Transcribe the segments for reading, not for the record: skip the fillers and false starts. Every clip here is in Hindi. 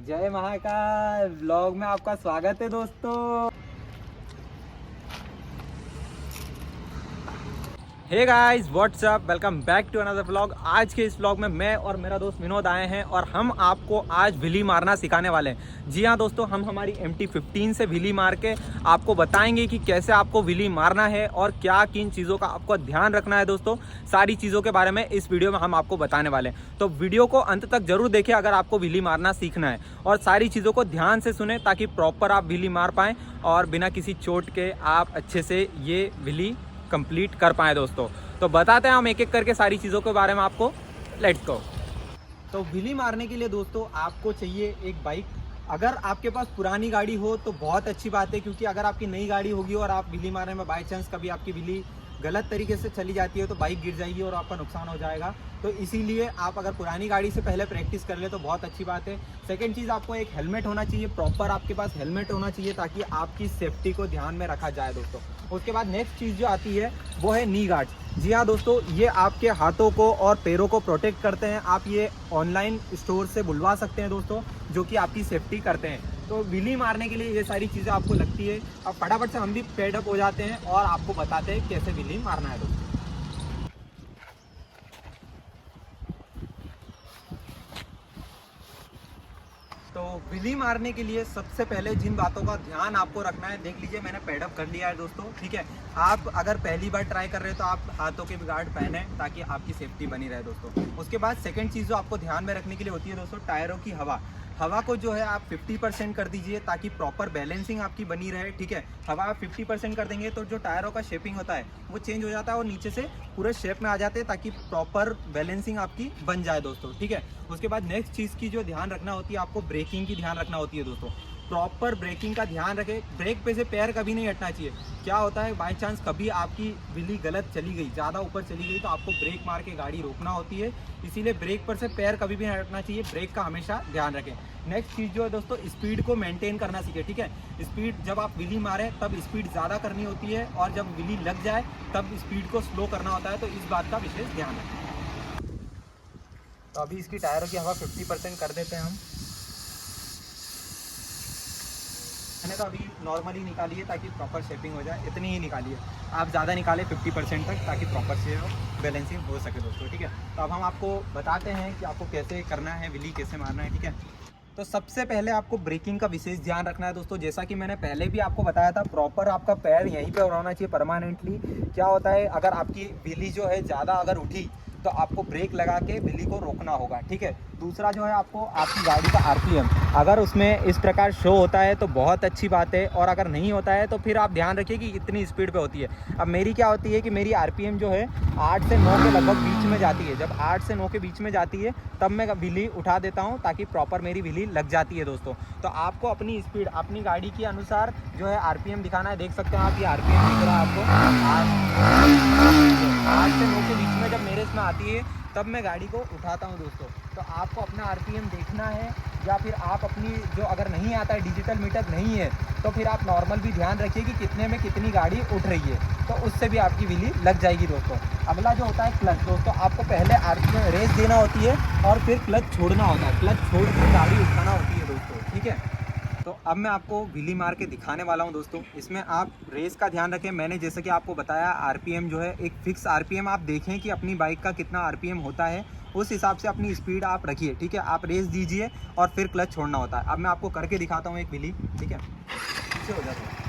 जय महाकाल व्लॉग में आपका स्वागत है दोस्तों। Hey guys what's up, welcome back to another vlog. आज के इस व्लॉग में मैं और मेरा दोस्त विनोद आए हैं और हम आपको आज विली मारना सिखाने वाले हैं। जी हाँ दोस्तों, हम हमारी MT-15 से विली मार के आपको बताएंगे कि कैसे आपको विली मारना है और क्या किन चीज़ों का आपको ध्यान रखना है। दोस्तों सारी चीज़ों के बारे में इस वीडियो में हम आपको बताने वाले हैं, तो वीडियो को अंत तक जरूर देखें अगर आपको विली मारना सीखना है, और सारी चीज़ों को ध्यान से सुने ताकि प्रॉपर आप विली मार पाएँ और बिना किसी चोट के आप अच्छे से ये विली कंप्लीट कर पाए। दोस्तों तो बताते हैं हम एक एक करके सारी चीज़ों के बारे में आपको। Let's go. तो विली मारने के लिए दोस्तों आपको चाहिए एक बाइक। अगर आपके पास पुरानी गाड़ी हो तो बहुत अच्छी बात है, क्योंकि अगर आपकी नई गाड़ी होगी और आप विली मारने में बाई चांस कभी आपकी विली गलत तरीके से चली जाती है तो बाइक गिर जाएगी और आपका नुकसान हो जाएगा। तो इसीलिए आप अगर पुरानी गाड़ी से पहले प्रैक्टिस कर ले तो बहुत अच्छी बात है। सेकंड चीज़, आपको एक हेलमेट होना चाहिए, प्रॉपर आपके पास हेलमेट होना चाहिए ताकि आपकी सेफ्टी को ध्यान में रखा जाए दोस्तों। उसके बाद नेक्स्ट चीज़ जो आती है वो है नी गार्ड्स। जी हाँ दोस्तों, ये आपके हाथों को और पैरों को प्रोटेक्ट करते हैं। आप ये ऑनलाइन स्टोर से बुलवा सकते हैं दोस्तों, जो कि आपकी सेफ्टी करते हैं। तो विली मारने के लिए ये सारी चीज़ें आपको लगती है। अब फटाफट से हम भी पेड अप हो जाते हैं और आपको बताते हैं कैसे विली मारना है दोस्तों। तो विली मारने के लिए सबसे पहले जिन बातों का ध्यान आपको रखना है, देख लीजिए मैंने पैडअप कर लिया है दोस्तों, ठीक है। आप अगर पहली बार ट्राई कर रहे हो तो आप हाथों के भी गार्ड पहने ताकि आपकी सेफ्टी बनी रहे दोस्तों। उसके बाद सेकंड चीज़ जो आपको ध्यान में रखने के लिए होती है दोस्तों, टायरों की हवा को जो है आप 50% कर दीजिए ताकि प्रॉपर बैलेंसिंग आपकी बनी रहे, ठीक है। हवा आप 50% कर देंगे तो जो टायरों का शेपिंग होता है वो चेंज हो जाता है और नीचे से पूरे शेप में आ जाते हैं ताकि प्रॉपर बैलेंसिंग आपकी बन जाए दोस्तों, ठीक है। उसके बाद नेक्स्ट चीज़ की जो ध्यान रखना होती है, आपको ब्रेकिंग की ध्यान रखना होती है दोस्तों। प्रॉपर ब्रेकिंग का ध्यान रखें, ब्रेक पे से पैर कभी नहीं हटना चाहिए। क्या होता है, बाई चांस कभी आपकी विली गलत चली गई, ज़्यादा ऊपर चली गई, तो आपको ब्रेक मार के गाड़ी रोकना होती है। इसीलिए ब्रेक पर से पैर कभी भी नहीं हटना चाहिए, ब्रेक का हमेशा ध्यान रखें। नेक्स्ट चीज़ जो है दोस्तों, स्पीड को मेंटेन करना सीखें, ठीक है। स्पीड जब आप विली मारें तब स्पीड ज़्यादा करनी होती है और जब विली लग जाए तब स्पीड को स्लो करना होता है, तो इस बात का विशेष ध्यान रखें। तो अभी इसकी टायरों की हवा 50% कर देते हैं हम। मैंने तो अभी नॉर्मली निकाली है ताकि प्रॉपर शेपिंग हो जाए, इतनी ही निकालिए। आप ज़्यादा निकालें 50% तक ताकि प्रॉपर से बैलेंसिंग हो सके दोस्तों, ठीक है। तो अब हम आपको बताते हैं कि आपको कैसे करना है, विली कैसे मारना है, ठीक है। तो सबसे पहले आपको ब्रेकिंग का विशेष ध्यान रखना है दोस्तों। जैसा कि मैंने पहले भी आपको बताया था, प्रॉपर आपका पैर यहीं पे होना चाहिए परमानेंटली। क्या होता है, अगर आपकी विली जो है ज़्यादा अगर उठी तो आपको ब्रेक लगा के विली को रोकना होगा, ठीक है। दूसरा जो है, आपको आपकी गाड़ी का RPM अगर उसमें इस प्रकार शो होता है तो बहुत अच्छी बात है, और अगर नहीं होता है तो फिर आप ध्यान रखिए कि इतनी स्पीड पे होती है। अब मेरी क्या होती है कि मेरी RPM जो है 8 से 9 के लगभग बीच में जाती है। जब 8 से 9 के बीच में जाती है तब मैं विली उठा देता हूँ ताकि प्रॉपर मेरी विली लग जाती है दोस्तों। तो आपको अपनी स्पीड अपनी गाड़ी के अनुसार जो है RPM दिखाना है। देख सकते हैं आप, ये RPM दिख रहा है आपको। 8 से 9 के बीच में जब मेरे इसमें आती है तब मैं गाड़ी को उठाता हूं दोस्तों। तो आपको अपना RPM देखना है, या फिर आप अपनी जो अगर नहीं आता है, डिजिटल मीटर नहीं है, तो फिर आप नॉर्मल भी ध्यान रखिए कि कितने में कितनी गाड़ी उठ रही है, तो उससे भी आपकी विली लग जाएगी दोस्तों। अगला जो होता है क्लच दोस्तों, आपको पहले RPM रेस देना होती है और फिर क्लच छोड़ना होता है। क्लच छोड़ कर गाड़ी उठाना होती है दोस्तों, ठीक है। तो अब मैं आपको विली मार के दिखाने वाला हूं दोस्तों। इसमें आप रेस का ध्यान रखें। मैंने जैसे कि आपको बताया, RPM जो है एक फिक्स RPM आप देखें कि अपनी बाइक का कितना RPM होता है, उस हिसाब से अपनी स्पीड आप रखिए, ठीक है। आप रेस दीजिए और फिर क्लच छोड़ना होता है। अब मैं आपको करके दिखाता हूँ एक विली, ठीक है। इससे हो जाता है।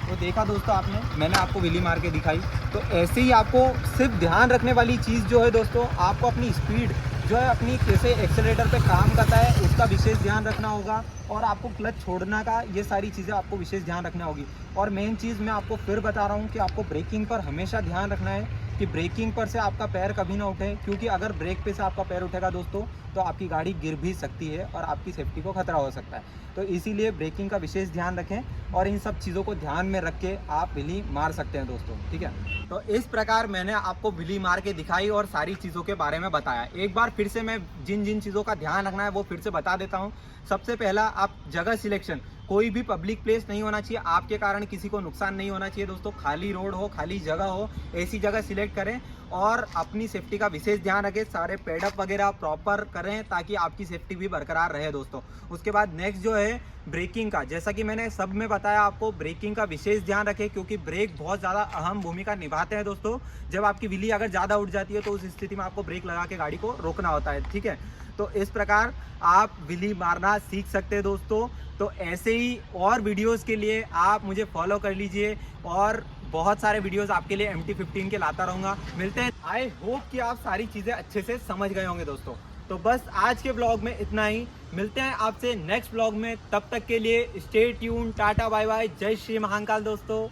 तो देखा दोस्तों आपने, मैंने आपको विली मार के दिखाई। तो ऐसे ही आपको सिर्फ ध्यान रखने वाली चीज़ जो है दोस्तों, आपको अपनी स्पीड जो है अपनी कैसे एक्सेलेरेटर पे काम करता है उसका विशेष ध्यान रखना होगा, और आपको क्लच छोड़ना का, ये सारी चीज़ें आपको विशेष ध्यान रखना होगी। और मेन चीज़ मैं आपको फिर बता रहा हूँ कि आपको ब्रेकिंग पर हमेशा ध्यान रखना है। कि ब्रेकिंग पर से आपका पैर कभी ना उठे, क्योंकि अगर ब्रेक पे से आपका पैर उठेगा दोस्तों तो आपकी गाड़ी गिर भी सकती है और आपकी सेफ्टी को खतरा हो सकता है। तो इसीलिए ब्रेकिंग का विशेष ध्यान रखें और इन सब चीज़ों को ध्यान में रख के आप व्हीली मार सकते हैं दोस्तों, ठीक है। तो इस प्रकार मैंने आपको व्हीली मार के दिखाई और सारी चीज़ों के बारे में बताया। एक बार फिर से मैं जिन जिन चीज़ों का ध्यान रखना है वो फिर से बता देता हूँ। सबसे पहला, आप जगह सिलेक्शन, कोई भी पब्लिक प्लेस नहीं होना चाहिए, आपके कारण किसी को नुकसान नहीं होना चाहिए दोस्तों। खाली रोड हो, खाली जगह हो, ऐसी जगह सिलेक्ट करें और अपनी सेफ्टी का विशेष ध्यान रखें। सारे पेडअप वगैरह प्रॉपर करें ताकि आपकी सेफ्टी भी बरकरार रहे दोस्तों। उसके बाद नेक्स्ट जो है ब्रेकिंग का, जैसा कि मैंने सब में बताया आपको, ब्रेकिंग का विशेष ध्यान रखें क्योंकि ब्रेक बहुत ज़्यादा अहम भूमिका निभाते हैं दोस्तों। जब आपकी व्हीली अगर ज़्यादा उठ जाती है तो उस स्थिति में आपको ब्रेक लगा के गाड़ी को रोकना होता है, ठीक है। तो इस प्रकार आप व्हीली मारना सीख सकते हैं दोस्तों। तो ऐसे ही और वीडियोस के लिए आप मुझे फॉलो कर लीजिए और बहुत सारे वीडियोस आपके लिए MT15 के लाता रहूँगा। मिलते हैं। आई होप कि आप सारी चीज़ें अच्छे से समझ गए होंगे दोस्तों। तो बस आज के ब्लॉग में इतना ही। मिलते हैं आपसे नेक्स्ट ब्लॉग में, तब तक के लिए stay tune, tata bye bye, जय श्री महाकाल दोस्तों।